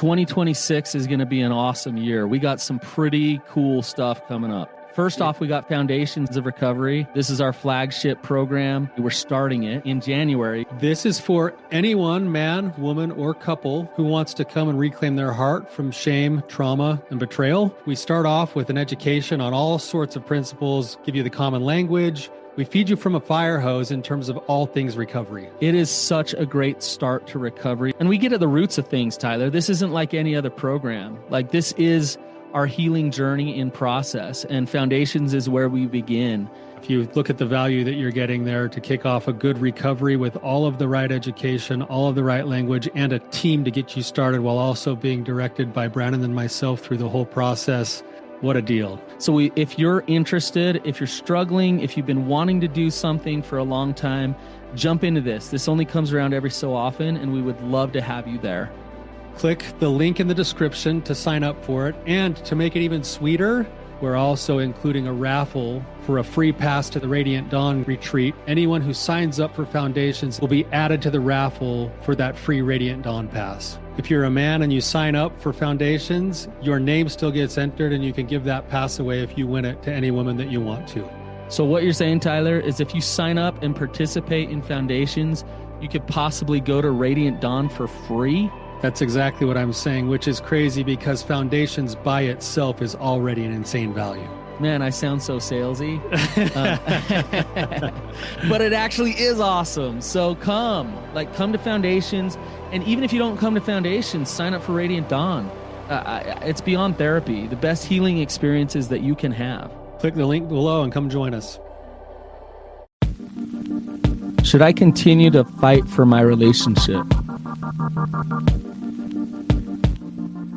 2026 is going to be an awesome year. We got some pretty cool stuff coming up. First off, we got Foundations of Recovery. This is our flagship program. We're starting it in January. This is for anyone, man, woman, or couple, who wants to come and reclaim their heart from shame, trauma, and betrayal. We start off with an education on all sorts of principles, give you the common language. We feed you from a fire hose in terms of all things recovery. It is such a great start to recovery. And we get at the roots of things, Tyler. This isn't like any other program. Like, this is our healing journey in process, and Foundations is where we begin. If you look at the value that you're getting there to kick off a good recovery with all of the right education, all of the right language, and a team to get you started while also being directed by Brannon and myself through the whole process, what a deal. So if you're interested, if you're struggling, if you've been wanting to do something for a long time, jump into this. This only comes around every so often, and we would love to have you there. Click the link in the description to sign up for it. And to make it even sweeter, we're also including a raffle for a free pass to the Radiant Dawn retreat. Anyone who signs up for Foundations will be added to the raffle for that free Radiant Dawn pass. If you're a man and you sign up for Foundations, your name still gets entered, and you can give that pass away if you win it to any woman that you want to. So what you're saying, Tyler, is if you sign up and participate in Foundations, you could possibly go to Radiant Dawn for free? That's exactly what I'm saying, which is crazy because Foundations by itself is already an insane value. Man, I sound so salesy. But it actually is awesome. So come to Foundations. And even if you don't come to Foundations, sign up for Radiant Dawn. It's beyond therapy. The best healing experiences that you can have. Click the link below and come join us. Should I continue to fight for my relationship?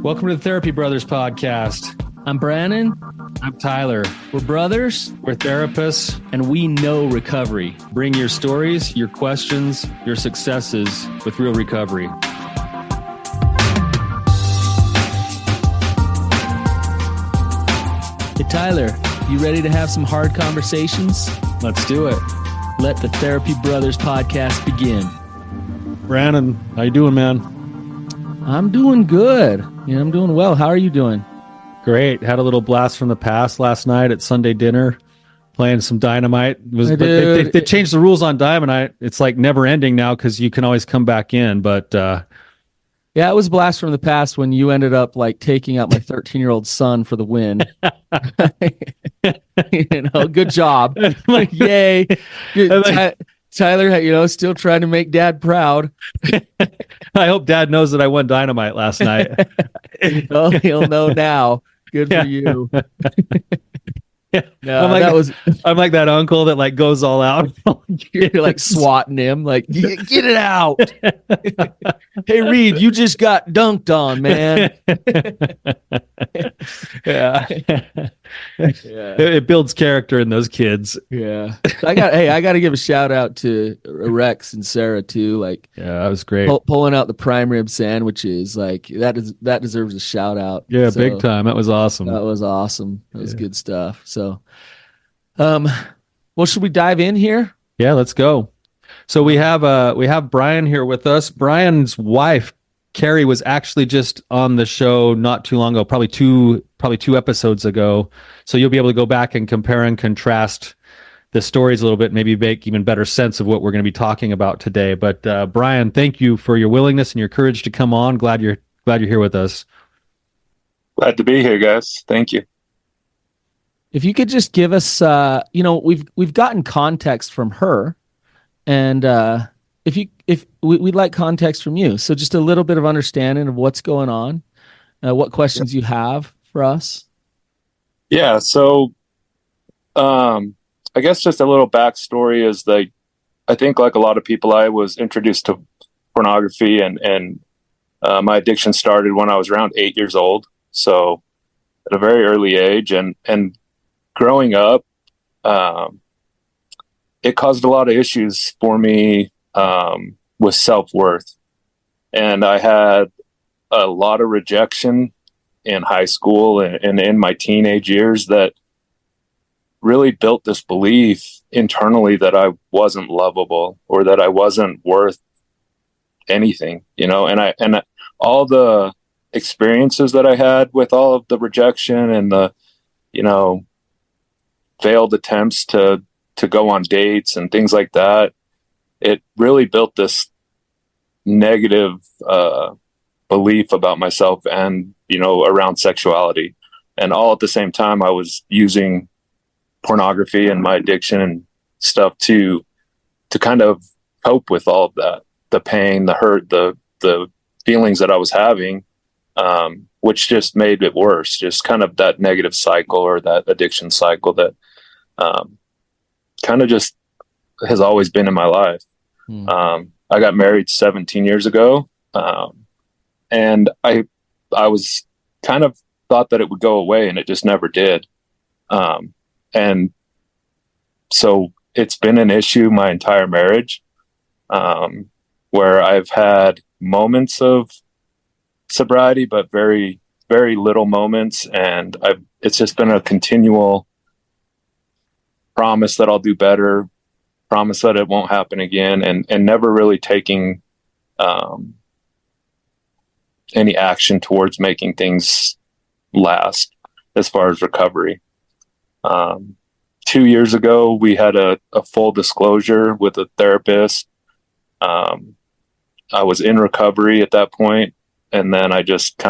Welcome to the Therapy Brothers podcast. I'm Brannon. I'm Tyler. We're brothers. We're therapists. And we know recovery. Bring your stories, your questions, your successes with real recovery. Hey, Tyler, you ready to have some hard conversations? Let's do it. Let the Therapy Brothers podcast begin. Brannon, how you doing, man? I'm doing good. Yeah, I'm doing well. How are you doing? Great. Had a little blast from the past last night at Sunday dinner, playing some Dynamite. They changed the rules on Dynamite. It's like never ending now because you can always come back in. But yeah, it was a blast from the past when you ended up like taking out my 13-year-old son for the win. Good job. Yay. Tyler, still trying to make Dad proud. I hope Dad knows that I won Dynamite last night. Well, he'll know now. Good for you. No, I'm like that uncle that like goes all out. You're like swatting him, like get it out. Hey, Reed, you just got dunked on, man. Yeah. It builds character in those kids. Yeah. I got to give a shout out to Rex and Sarah too. Like, yeah, that was great. Pulling out the prime rib sandwiches, like that deserves a shout out. Yeah, so, big time. That was awesome. That was good stuff. So, well, should we dive in here? Yeah, let's go. So we have Bryan here with us. Bryan's wife, Carrie, was actually just on the show not too long ago, probably two episodes ago. So you'll be able to go back and compare and contrast the stories a little bit, maybe make even better sense of what we're going to be talking about today. But Bryan, thank you for your willingness and your courage to come on. Glad you're here with us. Glad to be here, guys. Thank you. If you could just give us, we've gotten context from her, and if we'd like context from you, so just a little bit of understanding of what's going on, what questions you have for us. Yeah. So, I guess just a little backstory is I think like a lot of people, I was introduced to pornography and my addiction started when I was around 8 years old. So at a very early age and growing up, it caused a lot of issues for me with self-worth. And I had a lot of rejection in high school and in my teenage years that really built this belief internally that I wasn't lovable or that I wasn't worth anything, and all the experiences that I had with all of the rejection and the, you know, failed attempts to go on dates and things like that, it really built this negative belief about myself and, you know, around sexuality. And all at the same time, I was using pornography and my addiction and stuff to kind of cope with all of that, the pain, the hurt, the feelings that I was having, which just made it worse. Just kind of that negative cycle or that addiction cycle that kind of just has always been in my life. I got married 17 years ago, and I was kind of thought that it would go away, and it just never did. And so it's been an issue my entire marriage, where I've had moments of sobriety, but very, very little moments. And it's just been a continual promise that I'll do better, promise that it won't happen again, and never really taking any action towards making things last as far as recovery. 2 years ago, we had a full disclosure with a therapist. I was in recovery at that point, and then I just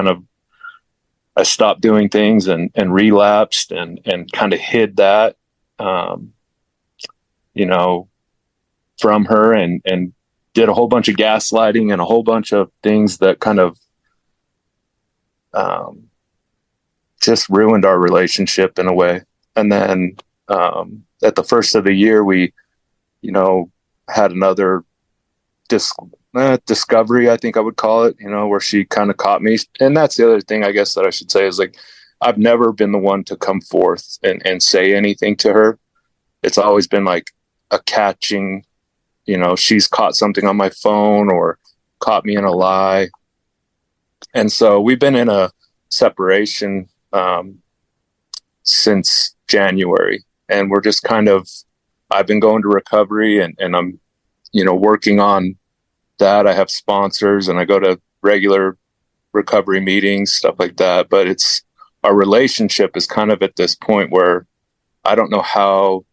I stopped doing things and relapsed and kind of hid that, you know, from her, and did a whole bunch of gaslighting and a whole bunch of things that kind of just ruined our relationship in a way. And then at the first of the year, we, you know, had another discovery, I think I would call it, you know, where she kind of caught me. And that's the other thing I guess that I should say is, like, I've never been the one to come forth and say anything to her. It's always been like a catching, you know, she's caught something on my phone or caught me in a lie. And so we've been in a separation since January, and we're just I've been going to recovery, and I'm, you know, working on that. I have sponsors and I go to regular recovery meetings, stuff like that. But our relationship is kind of at this point where I don't know how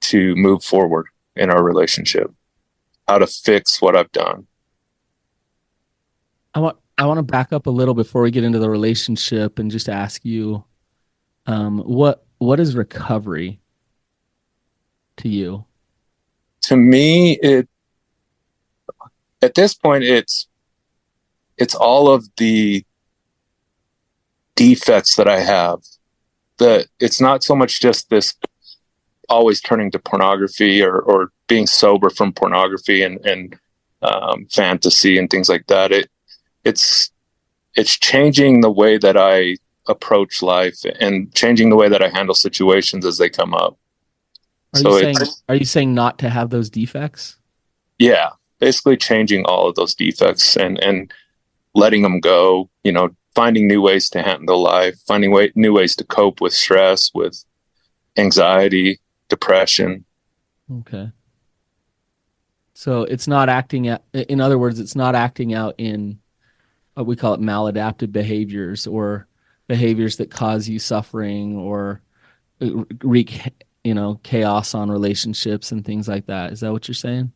to move forward in our relationship, how to fix what I've done. I want to back up a little before we get into the relationship and just ask you, what is recovery to you? To me, at this point, it's all of the defects that I have. That it's not so much just this always turning to pornography or being sober from pornography and fantasy and things like that. It's changing the way that I approach life and changing the way that I handle situations as they come up. Are you saying not to have those defects? Yeah, basically changing all of those defects and letting them go, you know, finding new ways to handle life, finding new ways to cope with stress, with anxiety, depression. Okay. So it's not in other words, it's not acting out in what we call it maladaptive behaviors, or behaviors that cause you suffering or wreak, you know, chaos on relationships and things like that. Is that what you're saying?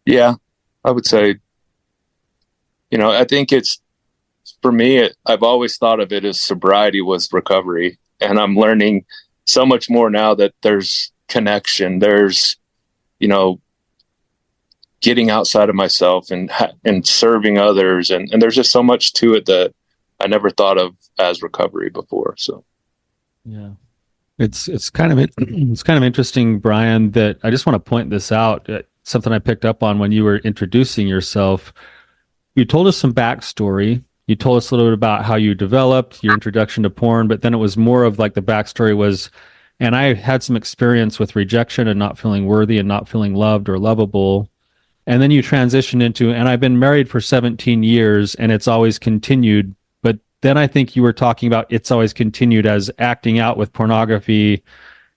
Yeah, I would say, you know, I think for me, I've always thought of it as sobriety was recovery. And I'm learning so much more now that there's connection. There's, you know, getting outside of myself and serving others. And there's just so much to it that I never thought of as recovery before. So, yeah. It's kind of interesting, Bryan, that I just want to point this out. Something I picked up on when you were introducing yourself. You told us some backstory. You told us a little bit about how you developed your introduction to porn, but then it was more of like the backstory was, and I had some experience with rejection and not feeling worthy and not feeling loved or lovable. And then you transitioned into, and I've been married for 17 years and it's always continued. But then I think you were talking about it's always continued as acting out with pornography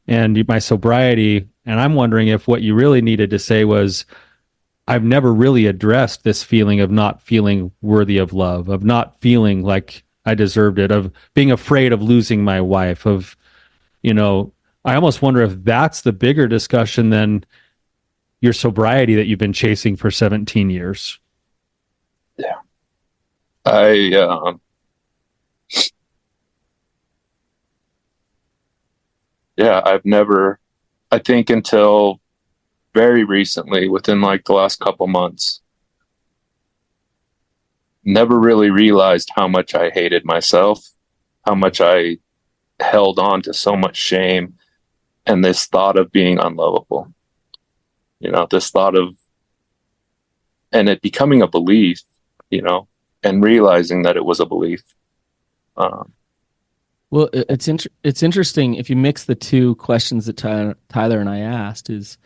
and my sobriety. And I'm wondering if what you really needed to say was, I've never really addressed this feeling of not feeling worthy of love, of not feeling like I deserved it, of being afraid of losing my wife, of, you know, I almost wonder if that's the bigger discussion than your sobriety that you've been chasing for 17 years. Yeah. I, yeah, I've never, I think until very recently, within like the last couple months, never really realized how much I hated myself, how much I held on to so much shame and this thought of being unlovable. You know, this thought of, and it becoming a belief, you know, and realizing that it was a belief. Um, Well, it's interesting if you mix the two questions that Tyler and I asked is,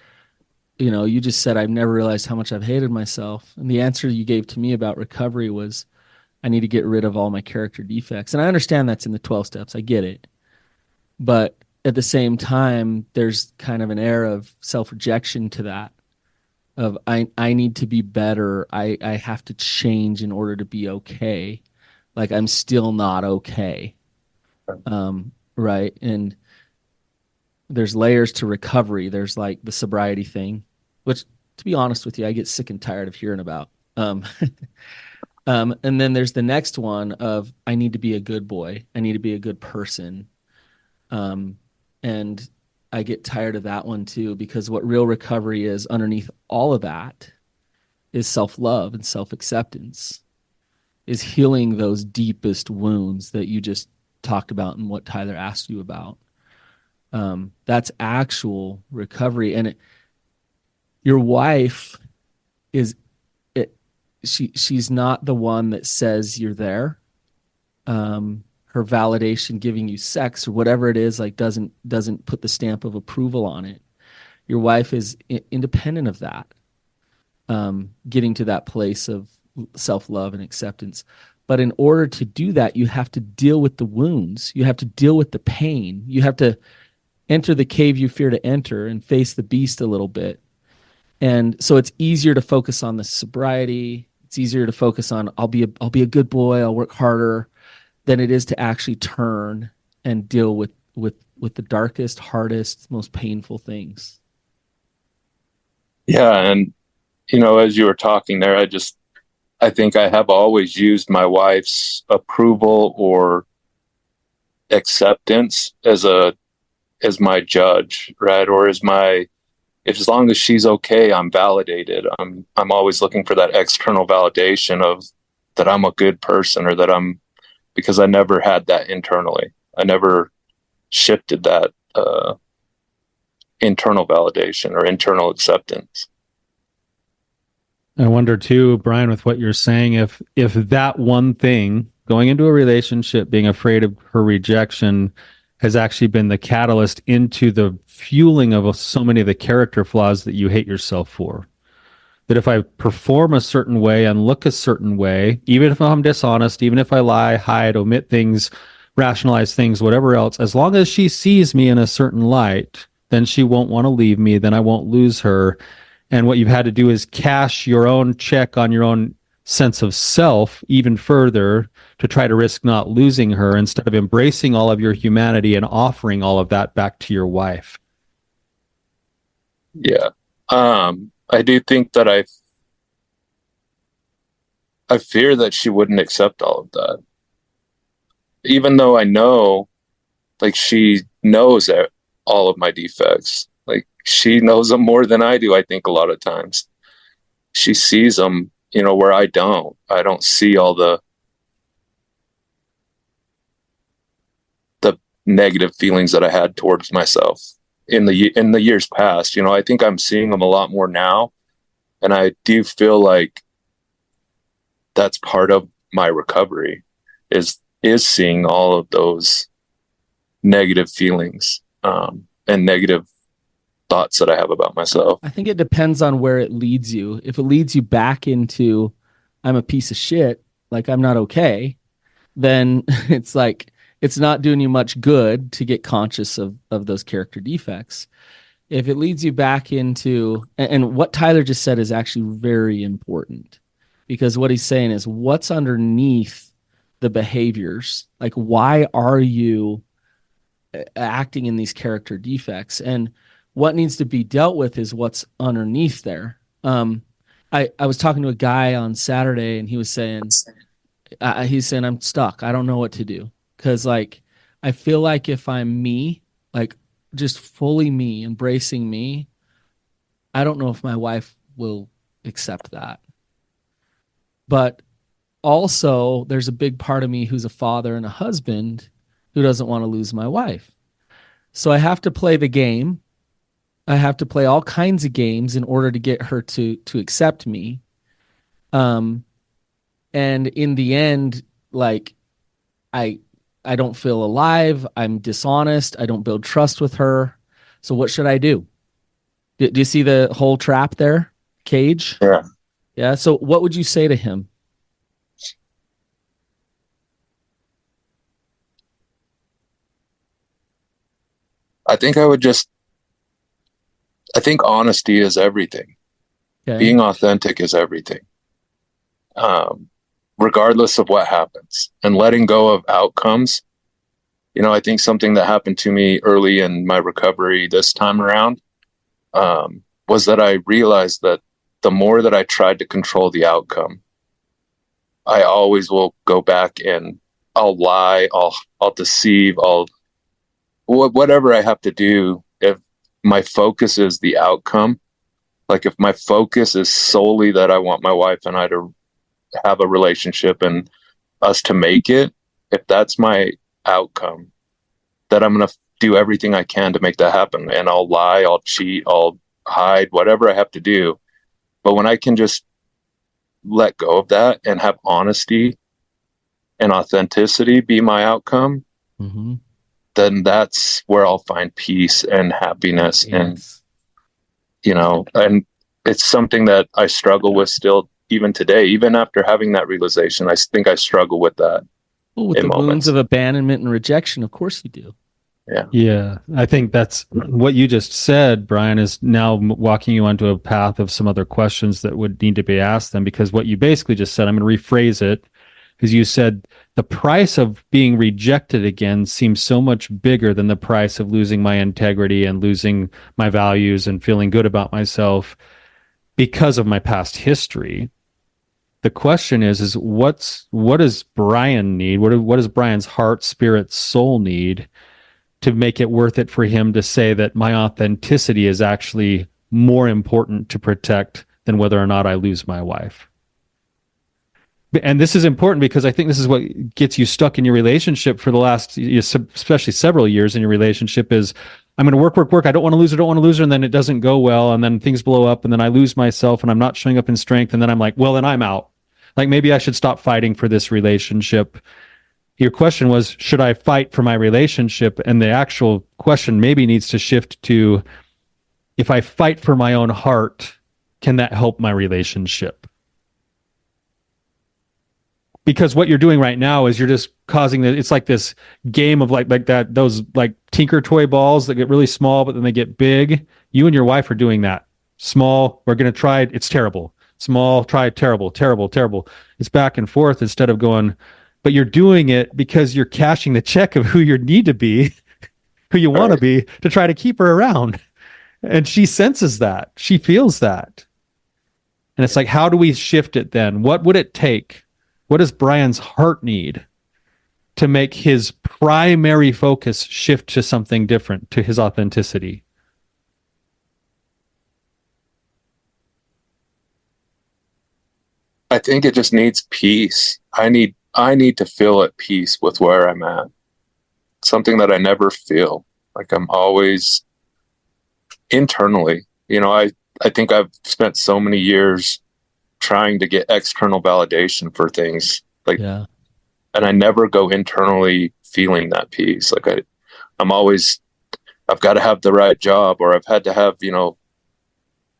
you just said I've never realized how much I've hated myself, and the answer you gave to me about recovery was I need to get rid of all my character defects. And I understand that's in the 12 steps. I get it. But at the same time, there's kind of an air of self-rejection to that of I need to be better. I have to change in order to be okay. Like I'm still not okay. Right. And there's layers to recovery. There's like the sobriety thing, which to be honest with you, I get sick and tired of hearing about. And then there's the next one of I need to be a good boy. I need to be a good person. And I get tired of that one too, because what real recovery is underneath all of that is self-love and self-acceptance, is healing those deepest wounds that you just talked about and what Tyler asked you about. That's actual recovery. And your wife is she's not the one that says you're there. Her validation giving you sex or whatever it is, like doesn't put the stamp of approval on it. Your wife is independent of that. Getting to that place of self-love and acceptance. But in order to do that, you have to deal with the wounds. You have to deal with the pain. You have to enter the cave you fear to enter and face the beast a little bit. And so it's easier to focus on the sobriety. It's easier to focus on I'll be a good boy, I'll work harder, than it is to actually turn and deal with the darkest, hardest, most painful things. yeah. And, as you were talking there, I think I have always used my wife's approval or acceptance as my judge, right? Or as long as she's okay, I'm validated. I'm always looking for that external validation of that I'm a good person or because I never had that internally. I never shifted that internal validation or internal acceptance. I wonder too, Bryan, with what you're saying, if that one thing, going into a relationship, being afraid of her rejection, has actually been the catalyst into the fueling of so many of the character flaws that you hate yourself for. That if I perform a certain way and look a certain way, even if I'm dishonest, even if I lie, hide, omit things, rationalize things, whatever else, as long as she sees me in a certain light, then she won't want to leave me, then I won't lose her. And what you've had to do is cash your own check on your own sense of self even further to try to risk not losing her instead of embracing all of your humanity and offering all of that back to your wife. Yeah. I do think that I fear that she wouldn't accept all of that. Even though I know, like, she knows all of my defects. Like, she knows them more than I do, I think, a lot of times. She sees them, where I don't. I don't see all the negative feelings that I had towards myself in the years past. I think I'm seeing them a lot more now. And I do feel like that's part of my recovery is seeing all of those negative feelings and negative thoughts that I have about myself. I think it depends on where it leads you. If it leads you back into I'm a piece of shit, like I'm not okay, then it's like it's not doing you much good to get conscious of those character defects. if it leads you back into, and what Tyler just said is actually very important, because what he's saying is what's underneath the behaviors. Like, why are you acting in these character defects? And what needs to be dealt with is what's underneath there. I was talking to a guy on Saturday, and he's saying, I'm stuck. I don't know what to do. Cause like, I feel like if I'm me, like just fully me, embracing me, I don't know if my wife will accept that. But also, there's a big part of me who's a father and a husband who doesn't want to lose my wife. So I have to play the game. I have to play all kinds of games in order to get her to accept me. Um, and in the end, like I I don't feel alive. I'm dishonest. I don't build trust with her. So what should I do? Do you see the whole trap there? Cage? Yeah. Yeah. So what would you say to him? I think I think honesty is everything. Okay. Being authentic is everything. Um, Regardless of what happens, and letting go of outcomes. I think something that happened to me early in my recovery this time around, was that I realized that the more that I tried to control the outcome, I always will go back and I'll lie, I'll deceive, whatever I have to do. If my focus is the outcome, like if my focus is solely that I want my wife and I to have a relationship and us to make it, if that's my outcome, that I'm going to do everything I can to make that happen. And I'll lie, I'll cheat, I'll hide, whatever I have to do. But when I can just let go of that and have honesty and authenticity be my outcome, Mm-hmm. then that's where I'll find peace and happiness. Yes. And it's something that I struggle with still even today, even after having that realization. I think I struggle with that Well, with in the wounds moments. of abandonment and rejection, of course you do. Yeah. Yeah, I think that's what you just said, Brian, is now walking you onto a path of some other questions that would need to be asked then, because what you basically just said, I'm going to rephrase it, because you said the price of being rejected again seems so much bigger than the price of losing my integrity and losing my values and feeling good about myself because of my past history. The question is what does Brian need? What does Brian's heart, spirit, soul need to make it worth it for him to say that my authenticity is actually more important to protect than whether or not I lose my wife? And this is important because I think this is what gets you stuck in your relationship for the last, especially several years in your relationship, is I'm going to work. I don't want to lose her, and then it doesn't go well. And then things blow up and then I lose myself and I'm not showing up in strength. And then I'm like, well, then I'm out. Like maybe I should stop fighting for this relationship. Your question was, should I fight for my relationship? And the actual question maybe needs to shift to, if I fight for my own heart, can that help my relationship? Because what you're doing right now is you're just causing it's like this game of like that, those like tinker toy balls that get really small, but then they get big. You and your wife are doing that. Small, we're going to try it. It's terrible. Small, try it. Terrible. It's back and forth instead of going, but you're doing it because you're cashing the check of who you need to be, who you want to be, to try to keep her around. And she senses that. She feels that. And it's like, how do we shift it then? What would it take? What does Brian's heart need to make his primary focus shift to something different, to his authenticity? I think it just needs peace. I need to feel at peace with where I'm at. Something that I never feel. Like I'm always internally. I think I've spent so many years trying to get external validation for things. Yeah. And I never go internally feeling that peace. I'm always, I've got to have the right job, or I've had to have,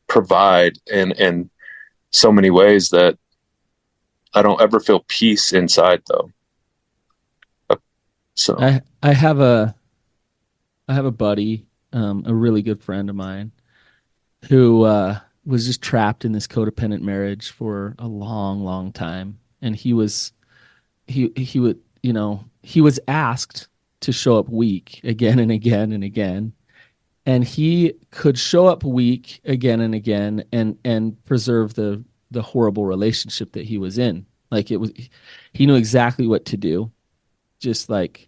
provide in so many ways that I don't ever feel peace inside though. So I have a buddy a really good friend of mine who was just trapped in this codependent marriage for a long, long time. And he would, he was asked to show up weak again and again and again. And he could show up weak again and again and preserve the horrible relationship that he was in. Like, he knew exactly what to do. Just like,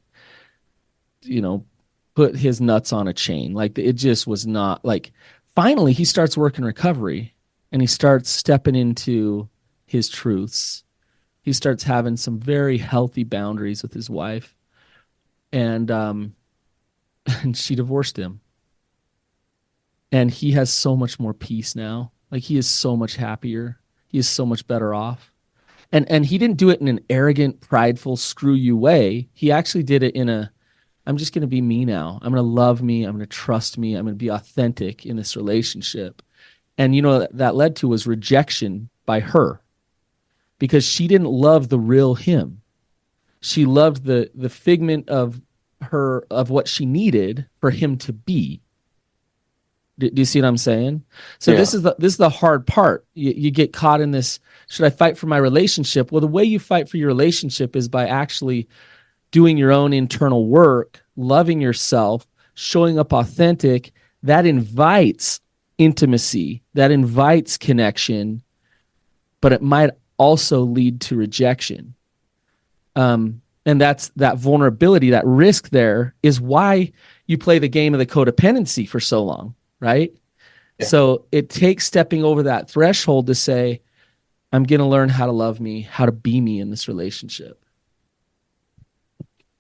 you know, put his nuts on a chain. Like, it just was not like, finally he starts working recovery and he starts stepping into his truths. He starts having some very healthy boundaries with his wife. And and she divorced him. And he has so much more peace now. Like, he is so much happier. He is so much better off. And he didn't do it in an arrogant, prideful, screw you way. He actually did it in a, I'm just going to be me now. I'm going to love me. I'm going to trust me. I'm going to be authentic in this relationship. And that led to was rejection by her, because she didn't love the real him. She loved the figment of what she needed for him to be. Do you see what I'm saying? So Yeah. this is the hard part. You get caught in this. Should I fight for my relationship? Well, the way you fight for your relationship is by actually doing your own internal work, loving yourself, showing up authentic. That invites intimacy, that invites connection, but it might also lead to rejection. And that's that vulnerability, that risk there is why you play the game of the codependency for so long, right? Yeah. So it takes stepping over that threshold to say, I'm going to learn how to love me, how to be me in this relationship.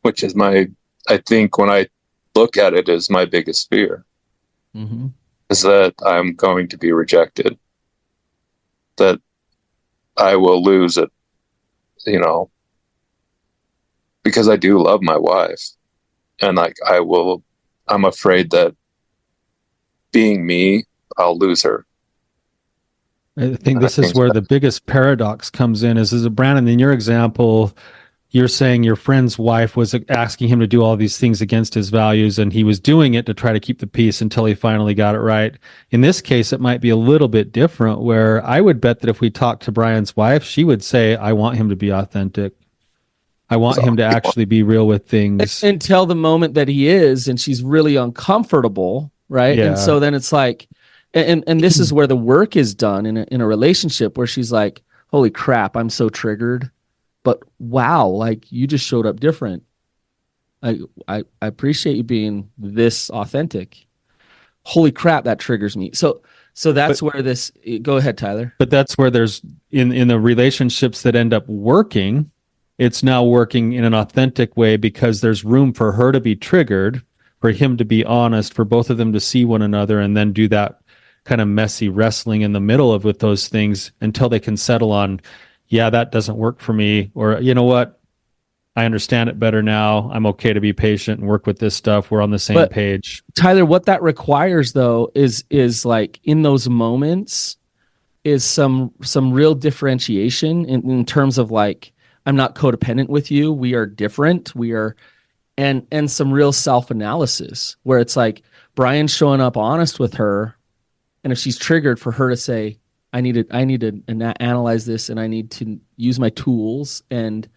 Which is I think when I look at it, is my biggest fear. Mm-hmm. Is that I'm going to be rejected, that I will lose it, because I do love my wife, and I'm afraid that being me, I'll lose her. I think this is where the biggest paradox comes in is Brannon, in your example, you're saying your friend's wife was asking him to do all these things against his values, and he was doing it to try to keep the peace until he finally got it right. In this case, it might be a little bit different, where I would bet that if we talked to Brian's wife, she would say, I want him to be authentic. I want him to actually be real with things. Until the moment that he is, and she's really uncomfortable, right? Yeah. And so then it's like, and this is where the work is done in a relationship where she's like, holy crap, I'm so triggered. But wow, like, you just showed up different. I appreciate you being this authentic. Holy crap, that triggers me. So where this, go ahead, Tyler. But that's where there's in the relationships that end up working, it's now working in an authentic way because there's room for her to be triggered, for him to be honest, for both of them to see one another, and then do that kind of messy wrestling in the middle of with those things until they can settle on, yeah, that doesn't work for me, or you know what, I understand it better now. I'm okay to be patient and work with this stuff. We're on the same page. Tyler, what that requires though is like, in those moments is some real differentiation in terms of like, I'm not codependent with you. We are different. We are, and some real self-analysis where it's like Bryan showing up honest with her. And if she's triggered, for her to say, I need to analyze this, and I need to use my tools and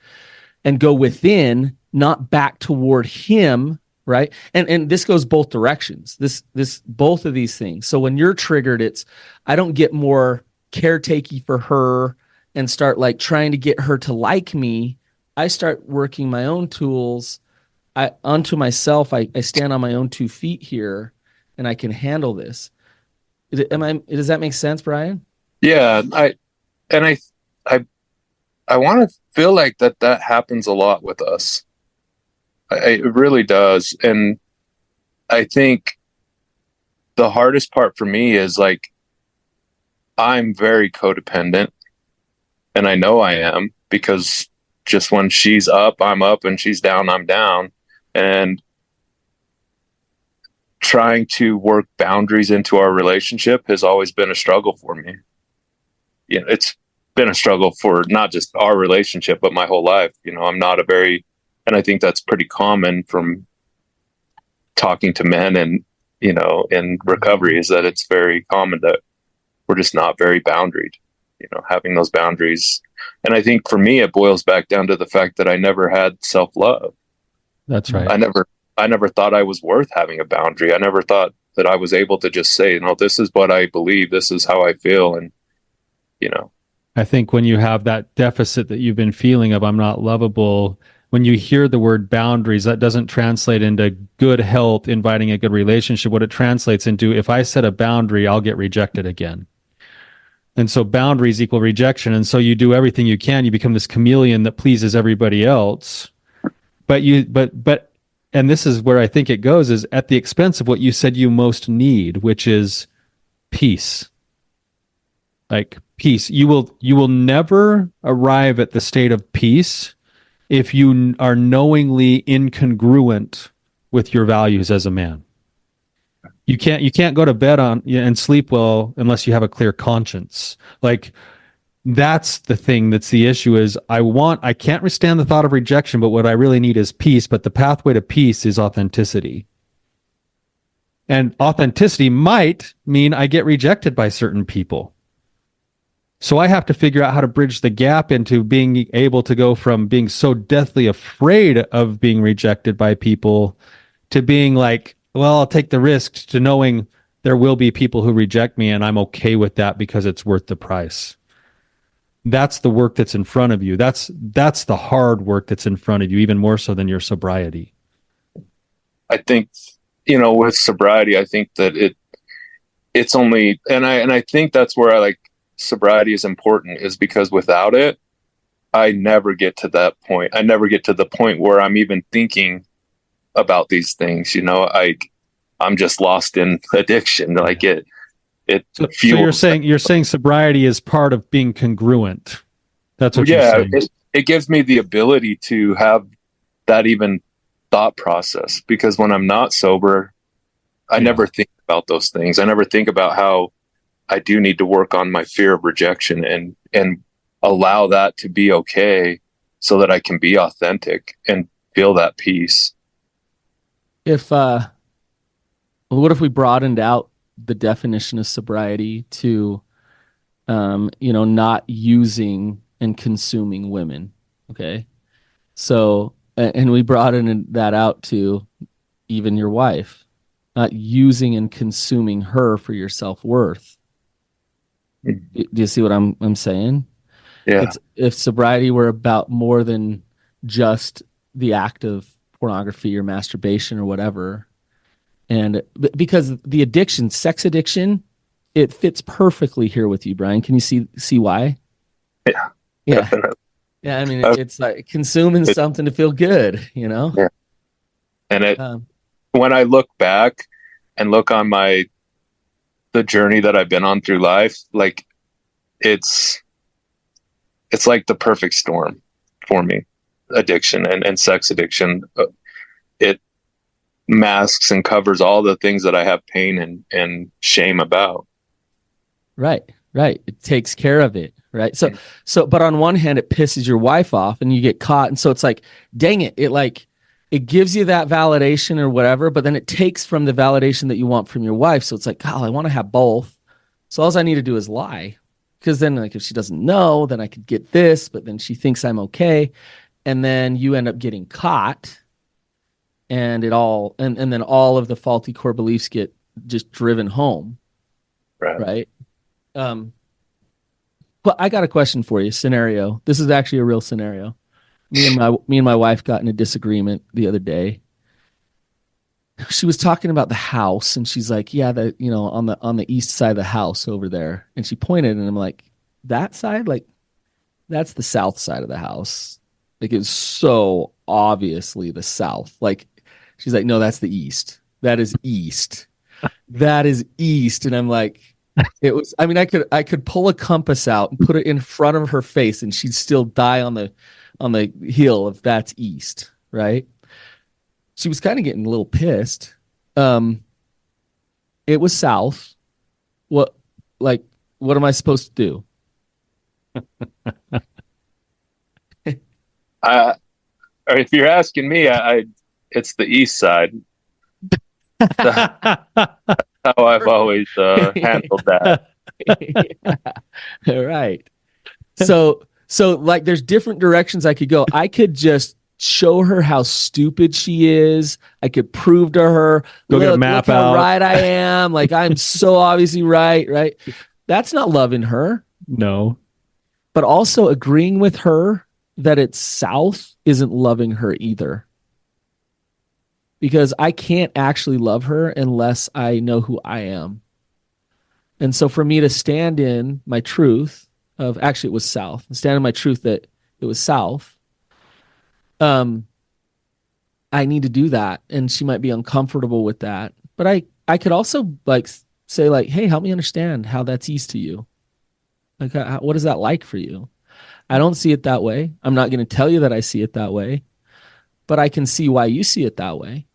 go within, not back toward him, right? And this goes both directions. This both of these things. So when you're triggered, it's, I don't get more caretaky for her and start like trying to get her to like me. I start working my own tools. Onto myself. I stand on my own 2 feet here, and I can handle this. Does that make sense, Bryan? Yeah, I want to feel like that happens a lot with us. It really does. And I think the hardest part for me is like, I'm very codependent, and I know I am, because just when she's up, I'm up, and she's down, I'm down. And trying to work boundaries into our relationship has always been a struggle for me. It's been a struggle for not just our relationship, but my whole life. I'm not and I think that's pretty common from talking to men, and in recovery is that it's very common that we're just not very boundaried, having those boundaries. And I think for me, it boils back down to the fact that I never had self-love. That's right. I never thought I was worth having a boundary. I never thought that I was able to just say, this is what I believe, this is how I feel. And, I think when you have that deficit that you've been feeling of I'm not lovable, when you hear the word boundaries, that doesn't translate into good health, inviting a good relationship. What it translates into, if I set a boundary, I'll get rejected again. And so boundaries equal rejection. And so you do everything you can. You become this chameleon that pleases everybody else. And this is where I think it goes, is at the expense of what you said you most need, which is peace. Like peace. You will never arrive at the state of peace if you are knowingly incongruent with your values as a man. You can't go to bed and sleep well unless you have a clear conscience. Like that's the thing that's the issue is I can't withstand the thought of rejection, but what I really need is peace. But the pathway to peace is authenticity. And authenticity might mean I get rejected by certain people. So I have to figure out how to bridge the gap into being able to go from being so deathly afraid of being rejected by people to being like, well, I'll take the risk, to knowing there will be people who reject me and I'm okay with that because it's worth the price. That's the work that's in front of you. That's the hard work that's in front of you, even more so than your sobriety. I think, with sobriety, I think that it's only, and I think that's where I like sobriety is important, is because without it, I never get to that point. I never get to the point where I'm even thinking about these things. I'm just lost in addiction. Like it So fuels. So you're saying sobriety is part of being congruent. That's what you're saying. It gives me the ability to have that even thought process, because when I'm not sober, I never think about those things. I never think about how I do need to work on my fear of rejection and allow that to be okay so that I can be authentic and feel that peace. What if we broadened out the definition of sobriety to, not using and consuming women? Okay. So, and we broadened that out to even your wife, not using and consuming her for your self-worth. Do you see what I'm saying? Yeah. If sobriety were about more than just the act of pornography or masturbation or whatever, and because the addiction, sex addiction, it fits perfectly here with you, Bryan. Can you see why? Yeah. Yeah. Definitely. Yeah. I mean, it's like consuming something to feel good, Yeah. And when I look back and look on the journey that I've been on through life, like it's like the perfect storm for me. Addiction and sex addiction, it masks and covers all the things that I have pain and shame about. Right. It takes care of it. Right. But on one hand, it pisses your wife off and you get caught. And so it's like, dang it. It gives you that validation or whatever, but then it takes from the validation that you want from your wife. So it's like, God, I want to have both. So all I need to do is lie. Because then, like, if she doesn't know, then I could get this, but then she thinks I'm okay. And then you end up getting caught, and and then all of the faulty core beliefs get just driven home. Right. But I got a question for you. Scenario. This is actually a real scenario. Me and my wife got in a disagreement the other day. She was talking about the house, and she's like, "Yeah, on the east side of the house over there." And she pointed, and I'm like, "That side? Like, that's the south side of the house. Like, it's so obviously the south." Like, she's like, "No, that's the east. That is east. That is east." And I'm like, I mean, I could pull a compass out and put it in front of her face, and she'd still die on the hill if that's east, right? She was kind of getting a little pissed. It was south. What am I supposed to do? If you're asking me, it's the east side. How I've always handled that. All right. So like there's different directions I could go. I could just show her how stupid she is. I could prove to her, Go get a look map how out. right I am. Like I'm so obviously right, right? That's not loving her. No. But also agreeing with her that it's south isn't loving her either. Because I can't actually love her unless I know who I am. And so for me to stand in my truth of actually it was south, stand in my truth that it was south, um, I need to do that. And she might be uncomfortable with that. But I could also like say like, hey, help me understand how that's east to you. Like, what is that like for you? I don't see it that way. I'm not going to tell you that I see it that way, but I can see why you see it that way.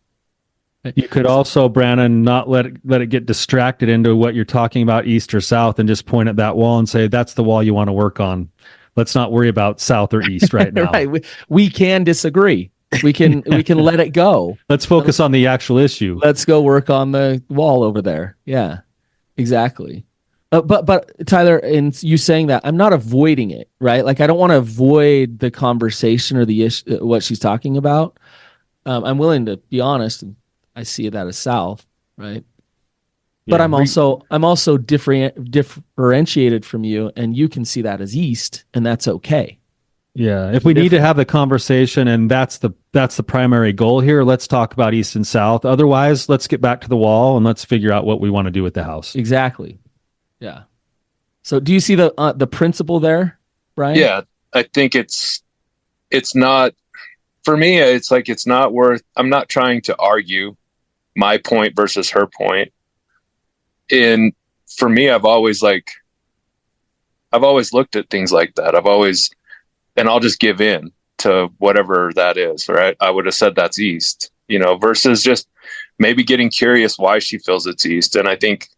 You could also, Brannon, not let it get distracted into what you're talking about, east or south, and just point at that wall and say, that's the wall you want to work on. Let's not worry about south or east right now. Right. We can disagree. We can let it go. Let's focus on the actual issue. Let's go work on the wall over there. Yeah, exactly. But Tyler, in you saying that, I'm not avoiding it, right? Like I don't want to avoid the conversation or the issue, what she's talking about. I'm willing to be honest, and I see that as south, right? But Yeah, I'm also differentiated from you, and you can see that as east, and that's okay. yeah. If we need to have the conversation and that's the primary goal here, let's talk about east and south. Otherwise, let's get back to the wall and let's figure out what we want to do with the house. Exactly. Yeah. So do you see the principle there, Bryan? Yeah, I think it's not, for me, it's like it's not worth, I'm not trying to argue my point versus her point. And for me, I've always looked at things like that. And I'll just give in to whatever that is, right? I would have said that's east, versus just maybe getting curious why she feels it's east. And I think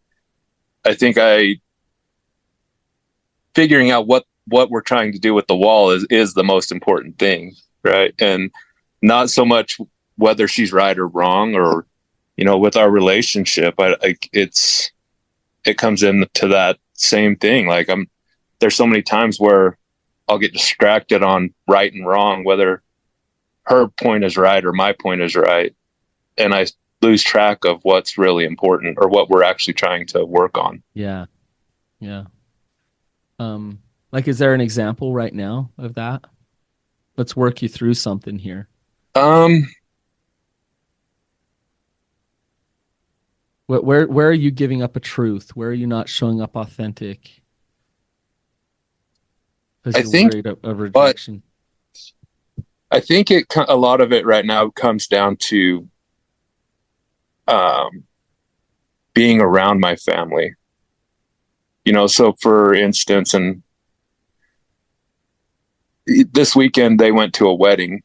figuring out what we're trying to do with the wall is the most important thing, right? And not so much whether she's right or wrong, or with our relationship, it comes into that same thing. Like there's so many times where I'll get distracted on right and wrong, whether her point is right or my point is right, and I lose track of what's really important or what we're actually trying to work on. Yeah. Yeah. Like, is there an example right now of that? Let's work you through something here. Where are you giving up a truth? Where are you not showing up authentic? I think of rejection. I think a lot of it right now comes down to being around my family. So for instance, and this weekend they went to a wedding,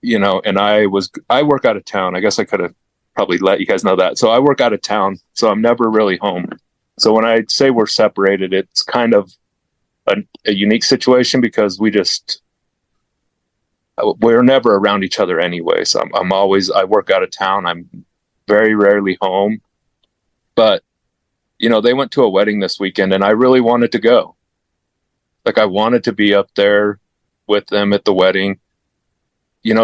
and I work out of town. I guess I could have probably let you guys know that. So I work out of town, so I'm never really home. So when I say we're separated, it's kind of a unique situation because we're never around each other anyway. So I work out of town. I'm very rarely home, but they went to a wedding this weekend and I really wanted to go. Like I wanted to be up there with them at the wedding,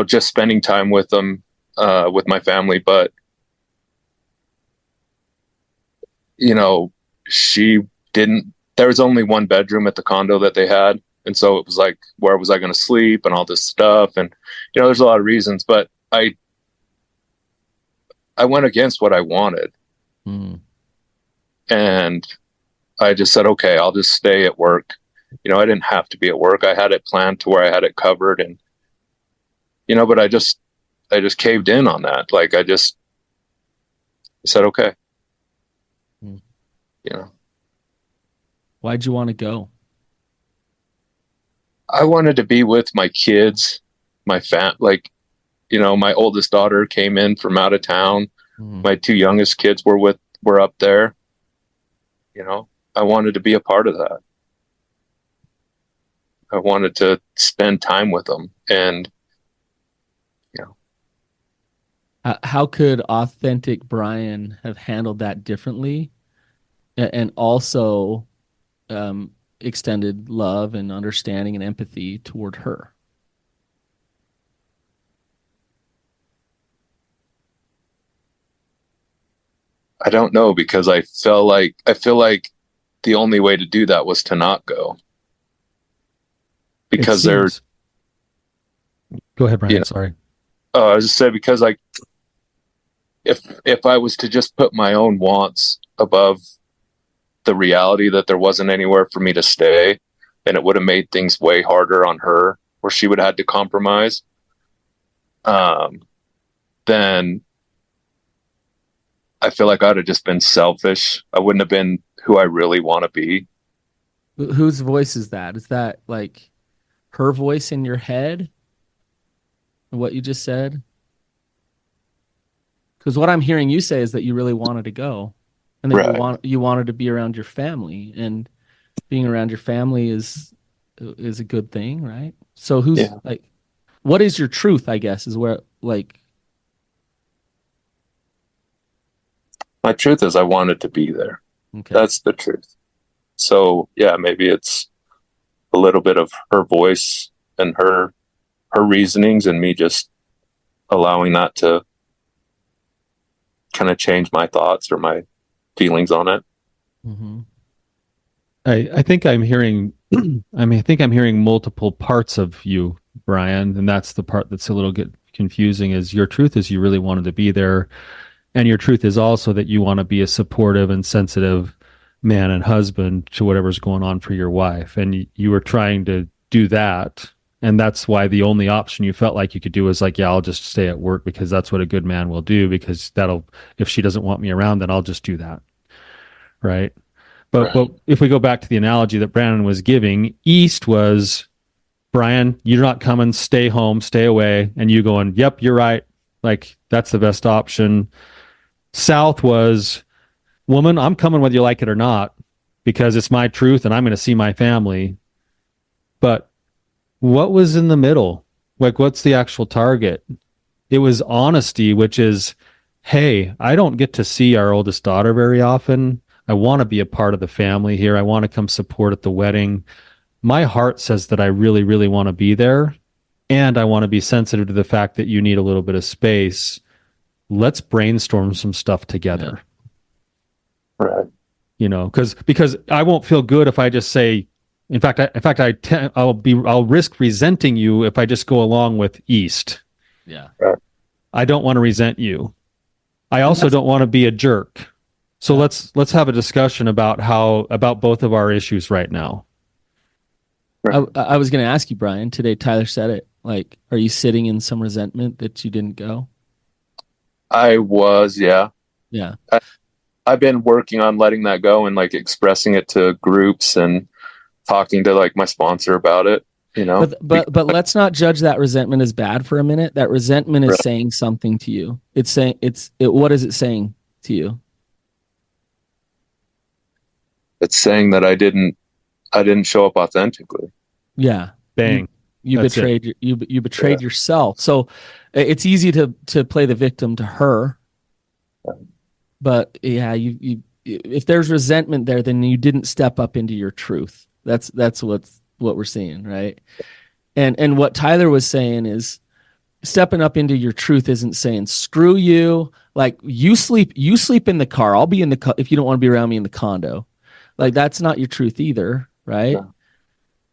just spending time with them, with my family. But, she didn't, there was only one bedroom at the condo that they had. And so it was like, where was I going to sleep and all this stuff? And, there's a lot of reasons, but I went against what I wanted. Mm. And I just said, okay, I'll just stay at work. I didn't have to be at work. I had it planned to where I had it covered, and, but I just caved in on that. Like I said, okay. Mm. Why'd you want to go? I wanted to be with my kids, my my oldest daughter came in from out of town. Mm. My two youngest kids were up there. I wanted to be a part of that. I wanted to spend time with them, and How could authentic Bryan have handled that differently and also extended love and understanding and empathy toward her? I don't know, because I feel like the only way to do that was to not go, It because they're, seems. Go ahead, you Bryan. know, Sorry. I was just saying, because like if I was to just put my own wants above the reality that there wasn't anywhere for me to stay, and it would have made things way harder on her, where she would have had to compromise, um, then I feel like I'd have just been selfish. I wouldn't have been who I really want to be. Whose voice is that? Is that like her voice in your head? What you just said? Because what I'm hearing you say is that you really wanted to go, and that Right. you wanted to be around your family, and being around your family is a good thing, right? So who's Yeah. like, what is your truth? I guess is where like, My truth is I wanted to be there. okay, That's the truth. So yeah, maybe it's a little bit of her voice and her reasonings, and me just allowing that to kind of change my thoughts or my feelings on it. mm-hmm. I think I'm hearing. I think I'm hearing multiple parts of you, Bryan, and that's the part that's a little bit confusing. Is your truth is you really wanted to be there, and your truth is also that you want to be a supportive and sensitive man and husband to whatever's going on for your wife, and you were trying to do that, and that's why the only option you felt like you could do is like, yeah, I'll just stay at work because that's what a good man will do, because that'll, if she doesn't want me around, then I'll just do that, right? But Right. if we go back to the analogy that Brannon was giving, East was, Bryan, you're not coming, stay home, stay away, and you going, yep, you're right, like that's the best option. South was, woman, I'm coming whether you like it or not, because it's my truth and I'm going to see my family. But what was in the middle? Like, what's the actual target? It was honesty, which is, hey, I don't get to see our oldest daughter very often. I want to be a part of the family here. I want to come support at the wedding. My heart says that I really, really want to be there. And I want to be sensitive to the fact that you need a little bit of space. Let's brainstorm some stuff Yeah, together. Right. Because I won't feel good if I just say, I'll risk resenting you if I just go along with East. yeah, Right. I don't want to resent you. I and also that's don't want to be a jerk. So yeah. let's have a discussion about both of our issues right now. Right. I was going to ask you, Bryan. Today, Tyler said it. Like, are you sitting in some resentment that you didn't go? I was, yeah. Yeah. I, I've been working on letting that go and like expressing it to groups and talking to like my sponsor about it, you know. But let's not judge that resentment as bad for a minute. That resentment is Right. saying something to you. It's saying what is it saying to you? It's saying that I didn't show up authentically. Yeah. You Bang. you That's it. betrayed you Yeah. betrayed yourself. So it's easy to play the victim to her, but yeah, you if there's resentment there, then you didn't step up into your truth. That's what we're seeing, right? And what Tyler was saying is stepping up into your truth isn't saying screw you, like you sleep in the car, I'll be in the if you don't want to be around me in the condo. Like that's not your truth either, right? No.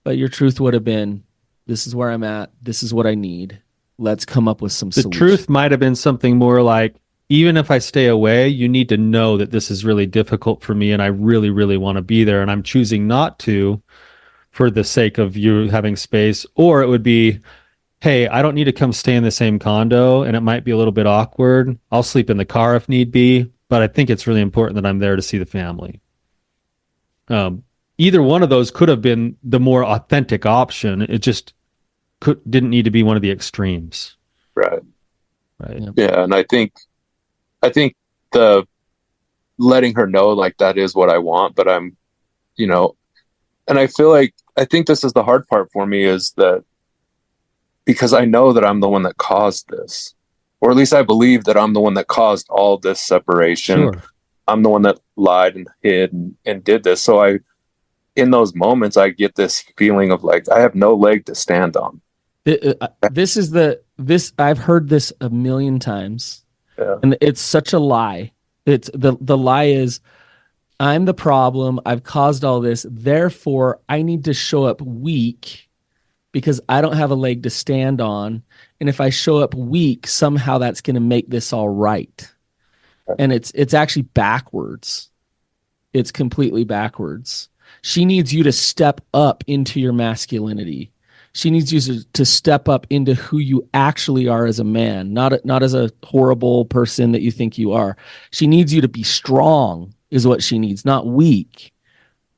But your truth would have been, this is where I'm at, this is what I need, let's come up with some The solution. truth might have been something more like, even if I stay away, you need to know that this is really difficult for me and I really, really want to be there. And I'm choosing not to for the sake of you having space. Or it would be, hey, I don't need to come stay in the same condo and it might be a little bit awkward. I'll sleep in the car if need be, but I think it's really important that I'm there to see the family. Either one of those could have been the more authentic option. It just didn't need to be one of the extremes. Right. Right. Yeah. Yeah. And I think the letting her know like that is what I want, but I'm, you know, and I think this is the hard part for me, is that because I know that I'm the one that caused this. or at least I believe that I'm the one that caused all this separation. Sure. I'm the one that lied and hid and did this. So in those moments, I get this feeling of like, I have no leg to stand on. I've heard this a million times, Yeah. and it's such a lie. It's the lie is, I'm the problem. I've caused all this. Therefore, I need to show up weak because I don't have a leg to stand on. And if I show up weak, somehow that's going to make this all right. And it's actually backwards. It's completely backwards. She needs you to step up into your masculinity. She needs you to step up into who you actually are as a man, not as a horrible person that you think you are. She needs you to be strong, is what she needs, not weak.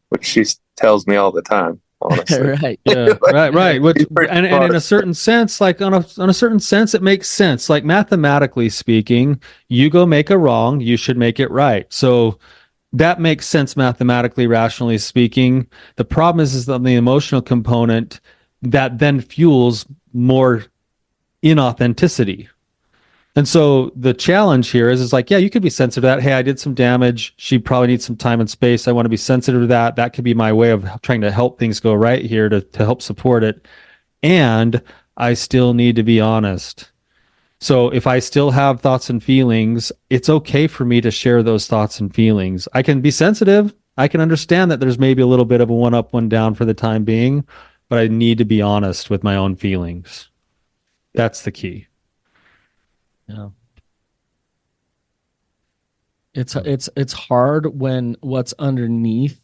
Which she tells me all the time, honestly. Right. Yeah. Right. And in a certain sense, like on a certain sense, it makes sense. Like mathematically speaking, you go make a wrong, you should make it right. So that makes sense mathematically, rationally speaking. The problem is on the emotional component that then fuels more inauthenticity. And so the challenge here is like, yeah, you could be sensitive to that. Hey, I did some damage. She probably needs some time and space. I want to be sensitive to that. That could be my way of trying to help things go right here to help support it. And I still need to be honest. So if I still have thoughts and feelings, it's okay for me to share those thoughts and feelings. I can be sensitive. I can understand that there's maybe a little bit of a one up, one down for the time being, but I need to be honest with my own feelings. That's the key. Yeah. It's hard when what's underneath,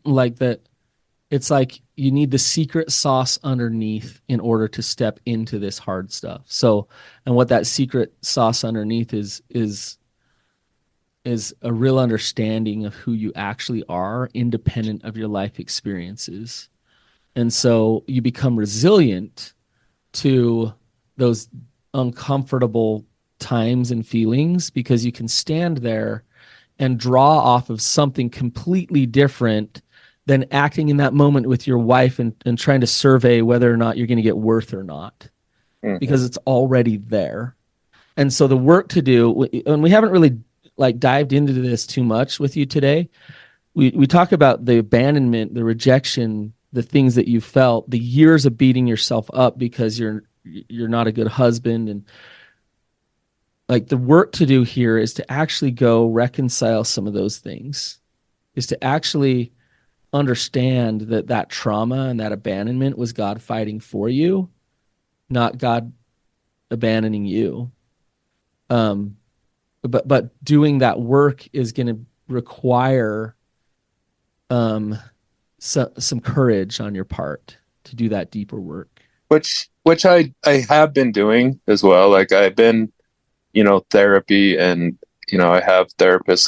like that, it's like you need the secret sauce underneath in order to step into this hard stuff. So, and what that secret sauce underneath is a real understanding of who you actually are, independent of your life experiences. And so you become resilient to those uncomfortable times and feelings because you can stand there and draw off of something completely different than acting in that moment with your wife and trying to survey whether or not you're going to get worth or not, because it's already there. And so the work to do, and we haven't really like dived into this too much with you today. We talk about the abandonment, the rejection, the things that you felt, the years of beating yourself up because you're not a good husband. And like the work to do here is to actually go reconcile some of those things, is to actually understand that trauma and that abandonment was God fighting for you, not God abandoning you. But doing that work is going to require some courage on your part to do that deeper work. Which I have been doing as well. Like I've been, therapy, and I have therapists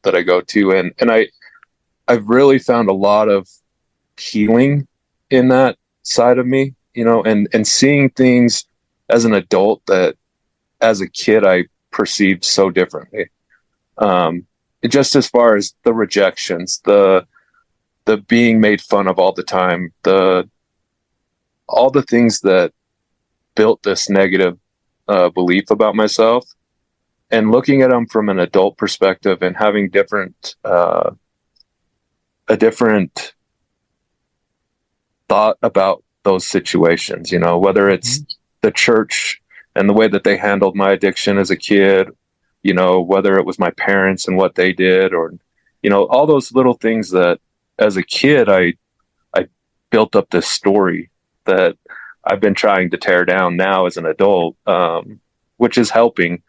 that I go to, and I've really found a lot of healing in that side of me, and seeing things as an adult that as a kid I perceived so differently. Just as far as the rejections, the being made fun of all the time, all the things that built this negative belief about myself, and looking at them from an adult perspective and having a different thought about those situations, whether it's the church and the way that they handled my addiction as a kid, whether it was my parents and what they did, or, all those little things that as a kid, I built up this story that I've been trying to tear down now as an adult, which is helping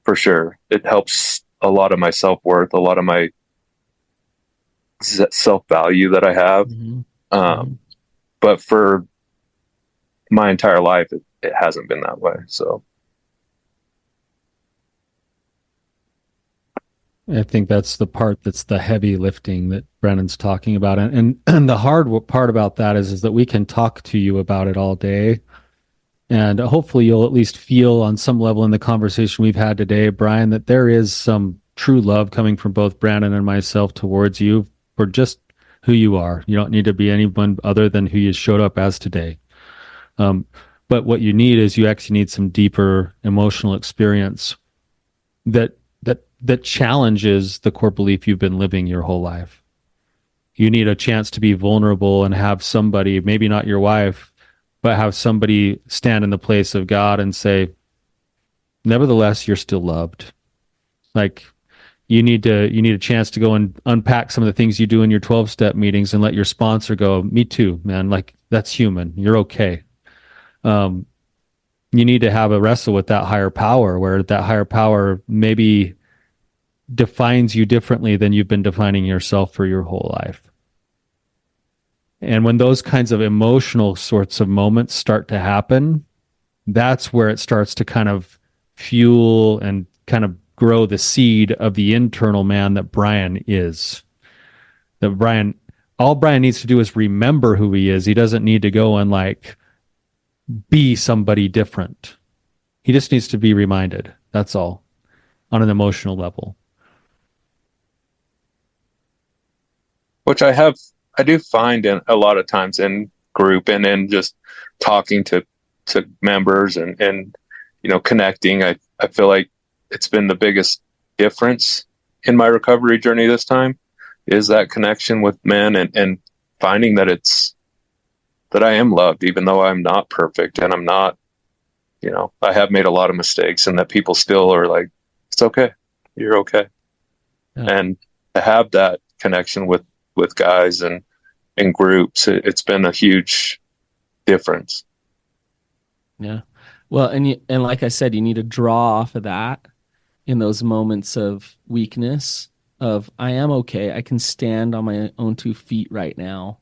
for sure. It helps a lot of my self-worth, a lot of my self-value that I have. But for my entire life, it hasn't been that way. So I think that's the part that's the heavy lifting that Brannon's talking about. And the hard part about that is that we can talk to you about it all day. And hopefully you'll at least feel on some level in the conversation we've had today, Bryan, that there is some true love coming from both Brannon and myself towards you for just who you are. You don't need to be anyone other than who you showed up as today. But what you need is you actually need some deeper emotional experience that challenges the core belief you've been living your whole life. You need a chance to be vulnerable and have somebody, maybe not your wife, but have somebody stand in the place of God and say, nevertheless, you're still loved. Like, you need a chance to go and unpack some of the things you do in your 12-step meetings and let your sponsor go, me too, man. Like, that's human. You're okay. You need to have a wrestle with that higher power, where that higher power maybe defines you differently than you've been defining yourself for your whole life. And when those kinds of emotional sorts of moments start to happen, that's where it starts to kind of fuel and kind of grow the seed of the internal man that Bryan is. All Bryan needs to do is remember who he is. He doesn't need to go and like be somebody different. He just needs to be reminded. That's all, on an emotional level. Which I do find in a lot of times in group and in just talking to members and connecting. I feel like it's been the biggest difference in my recovery journey this time, is that connection with men and finding that I am loved, even though I'm not perfect and I'm not, I have made a lot of mistakes, and that people still are like, it's okay. You're okay. Yeah. And to have that connection with guys and in groups, it's been a huge difference. Yeah. Well, and like I said, you need to draw off of that in those moments of weakness, of I am okay. I can stand on my own 2 feet right now,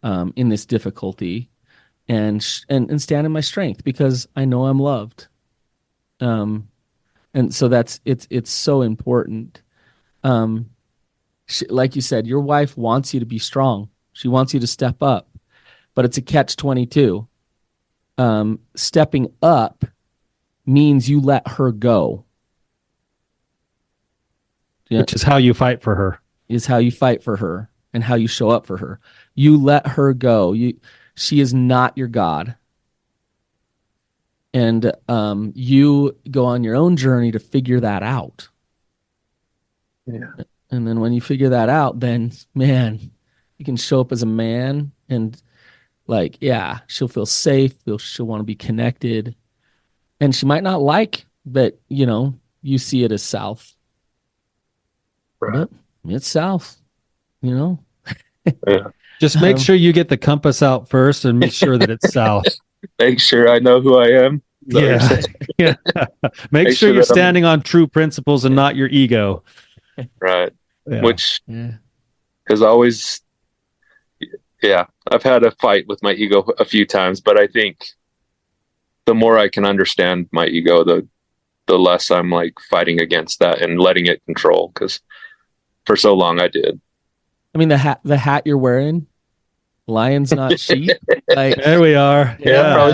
in this difficulty, and stand in my strength because I know I'm loved. And so it's so important. Like you said, your wife wants you to be strong. She wants you to step up, but it's a catch-22. Stepping up means you let her go. Yeah. Which is how you fight for her. Is how you fight for her and how you show up for her. You let her go. She is not your God. And you go on your own journey to figure that out. Yeah. And then when you figure that out, then, man, you can show up as a man and, like, yeah, she'll feel safe. She'll want to be connected. And she might not like that, you see it as south. Right. But it's south, Yeah. Just make sure you get the compass out first and make sure that it's south. Make sure I know who I am. Yeah. Yeah. Make sure you're standing on true principles and not your ego. Right. Yeah. Which has always, I've had a fight with my ego a few times, but I think the more I can understand my ego, the less I'm like fighting against that and letting it control, because for so long I did. I mean, the hat you're wearing, lions not sheep. Like, there we are. Yeah,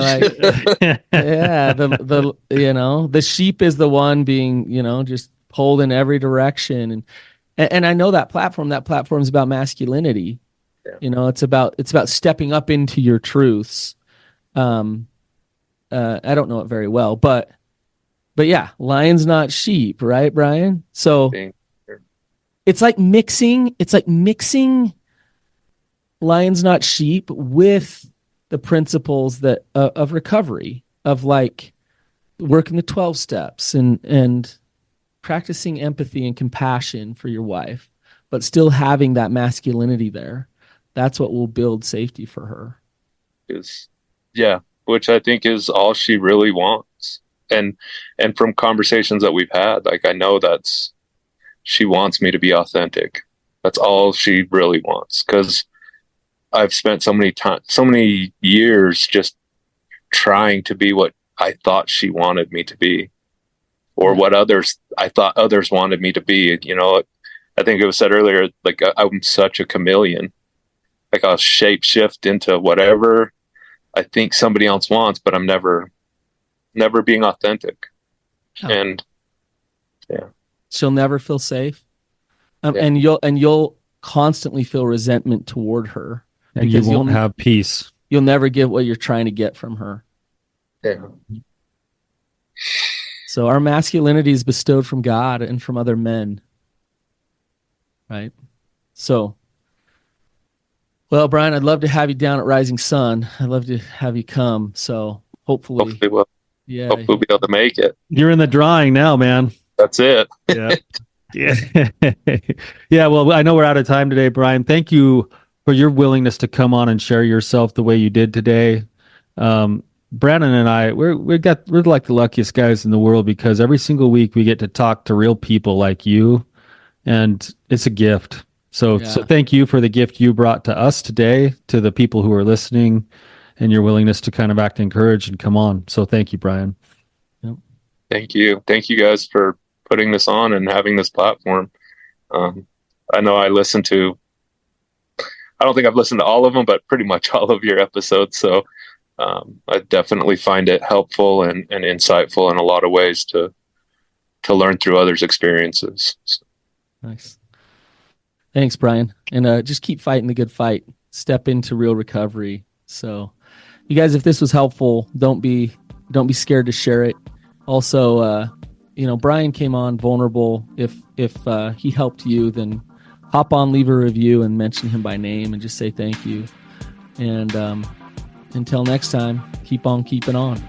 the sheep is the one being, just pulled in every direction, and I know that platform. That platform is about masculinity. Yeah. It's about stepping up into your truths. I don't know it very well, but yeah, lions not sheep, right, Bryan? So it's like mixing lions not sheep with the principles that of recovery, of like working the 12 steps and practicing empathy and compassion for your wife, but still having that masculinity there. That's what will build safety for her. Which I think is all she really wants. And from conversations that we've had, like, I know she wants me to be authentic. That's all she really wants, because I've spent so many years just trying to be what I thought she wanted me to be, or what I thought others wanted me to be. I think it was said earlier, like, I'm such a chameleon. Like, I'll shape shift into whatever I think somebody else wants, but I'm never being authentic. Oh. And she'll never feel safe. And you'll constantly feel resentment toward her. And you won't have peace. You'll never get what you're trying to get from her. Yeah. So our masculinity is bestowed from God and from other men, right? So, well, Bryan, I'd love to have you down at Rising Sun. I'd love to have you come. So hopefully, yeah, hopefully we'll be able to make it. You're in the drawing now, man. That's it. Yeah. Yeah. Yeah. Well, I know we're out of time today, Bryan. Thank you for your willingness to come on and share yourself the way you did today. Brannon and I, we're like the luckiest guys in the world because every single week we get to talk to real people like you, and it's a gift. So thank you for the gift you brought to us today, to the people who are listening, and your willingness to kind of act encouraged and come on. So thank you, Bryan. Yep. Thank you guys for putting this on and having this platform. I know I don't think I've listened to all of them, but pretty much all of your episodes. So I definitely find it helpful and insightful in a lot of ways to learn through others' experiences. So. Nice. Thanks, Bryan. And just keep fighting the good fight. Step into real recovery. So you guys, if this was helpful, don't be scared to share it. Also, Bryan came on vulnerable. If he helped you, then hop on, leave a review, and mention him by name, and just say thank you. And until next time, keep on keeping on.